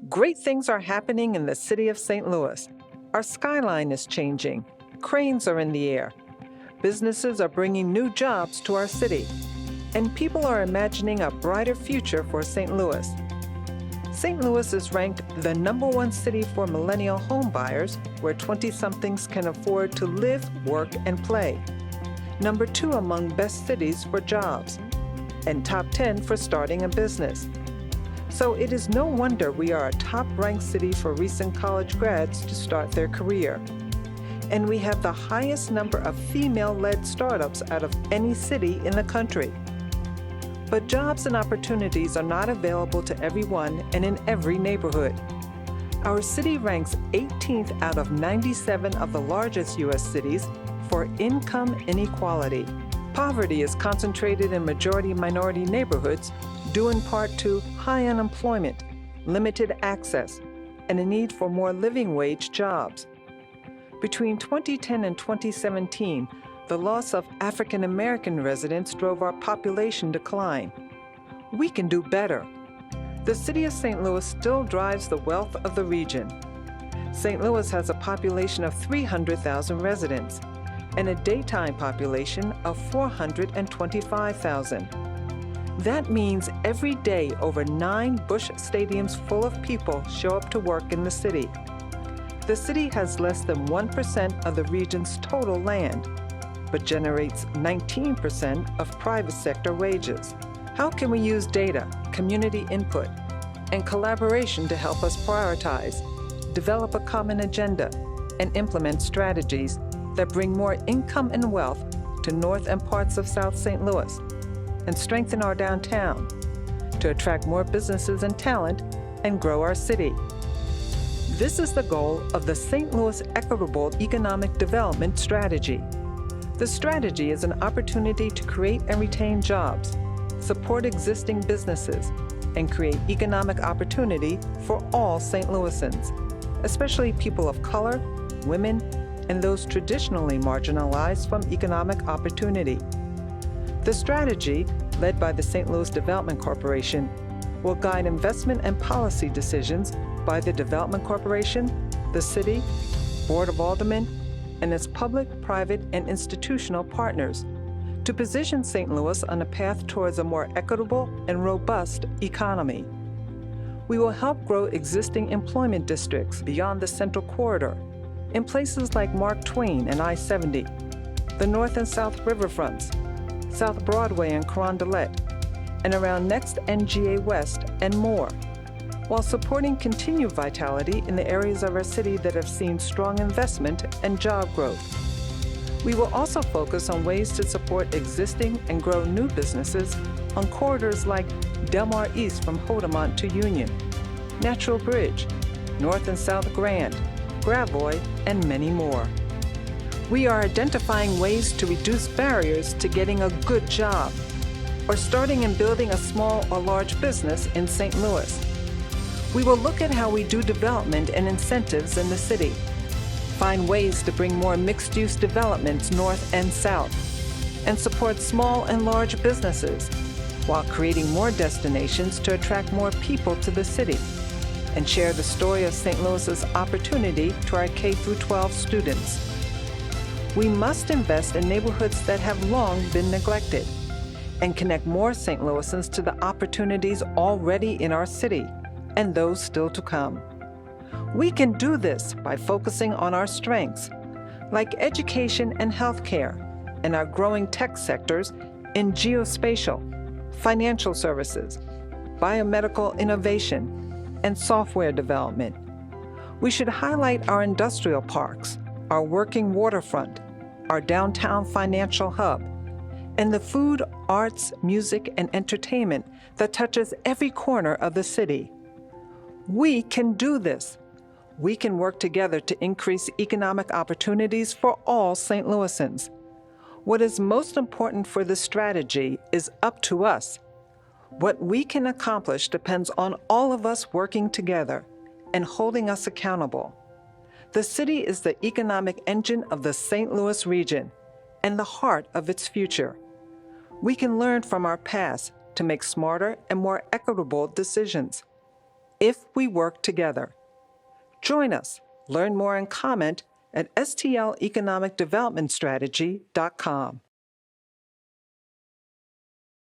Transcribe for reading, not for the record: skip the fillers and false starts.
Great things are happening in the city of St. Louis. Our skyline is changing. Cranes are in the air. Businesses are bringing new jobs to our city. And people are imagining a brighter future for St. Louis. St. Louis is ranked the #1 city for millennial home buyers, where 20-somethings can afford to live, work, and play. #2 among best cities for jobs. And top 10 for starting a business. So it is no wonder we are a top-ranked city for recent college grads to start their career. And we have the highest number of female-led startups out of any city in the country. But jobs and opportunities are not available to everyone and in every neighborhood. Our city ranks 18th out of 97 of the largest U.S. cities for income inequality. Poverty is concentrated in majority-minority neighborhoods, due in part to high unemployment, limited access, and a need for more living wage jobs. Between 2010 and 2017, the loss of African American residents drove our population decline. We can do better. The city of St. Louis still drives the wealth of the region. St. Louis has a population of 300,000 residents and a daytime population of 425,000. That means every day over 9 Busch stadiums full of people show up to work in the city. The city has less than 1% of the region's total land, but generates 19% of private sector wages. How can we use data, community input, and collaboration to help us prioritize, develop a common agenda, and implement strategies that bring more income and wealth to North and parts of South St. Louis, and strengthen our downtown to attract more businesses and talent and grow our city? This is the goal of the St. Louis Equitable Economic Development Strategy. The strategy is an opportunity to create and retain jobs, support existing businesses, and create economic opportunity for all St. Louisans, especially people of color, women, and those traditionally marginalized from economic opportunity. The strategy, led by the St. Louis Development Corporation, will guide investment and policy decisions by the Development Corporation, the City, Board of Aldermen, and its public, private, and institutional partners to position St. Louis on a path towards a more equitable and robust economy. We will help grow existing employment districts beyond the Central Corridor in places like Mark Twain and I-70, the North and South Riverfronts, South Broadway and Carondelet, and around Next NGA West and more, while supporting continued vitality in the areas of our city that have seen strong investment and job growth. We will also focus on ways to support existing and grow new businesses on corridors like Delmar East from Hodemont to Union, Natural Bridge, North and South Grand, Gravois, and many more. We are identifying ways to reduce barriers to getting a good job or starting and building a small or large business in St. Louis. We will look at how we do development and incentives in the city, find ways to bring more mixed-use developments north and south, and support small and large businesses while creating more destinations to attract more people to the city, and share the story of St. Louis's opportunity to our K-12 students. We must invest in neighborhoods that have long been neglected and connect more St. Louisans to the opportunities already in our city and those still to come. We can do this by focusing on our strengths, like education and healthcare, and our growing tech sectors in geospatial, financial services, biomedical innovation, and software development. We should highlight our industrial parks, our working waterfront, our downtown financial hub, and the food, arts, music, and entertainment that touches every corner of the city. We can do this. We can work together to increase economic opportunities for all St. Louisans. What is most important for this strategy is up to us. What we can accomplish depends on all of us working together and holding us accountable. The city is the economic engine of the St. Louis region and the heart of its future. We can learn from our past to make smarter and more equitable decisions. if we work together. Join us, learn more and comment at stleconomicdevelopmentstrategy.com.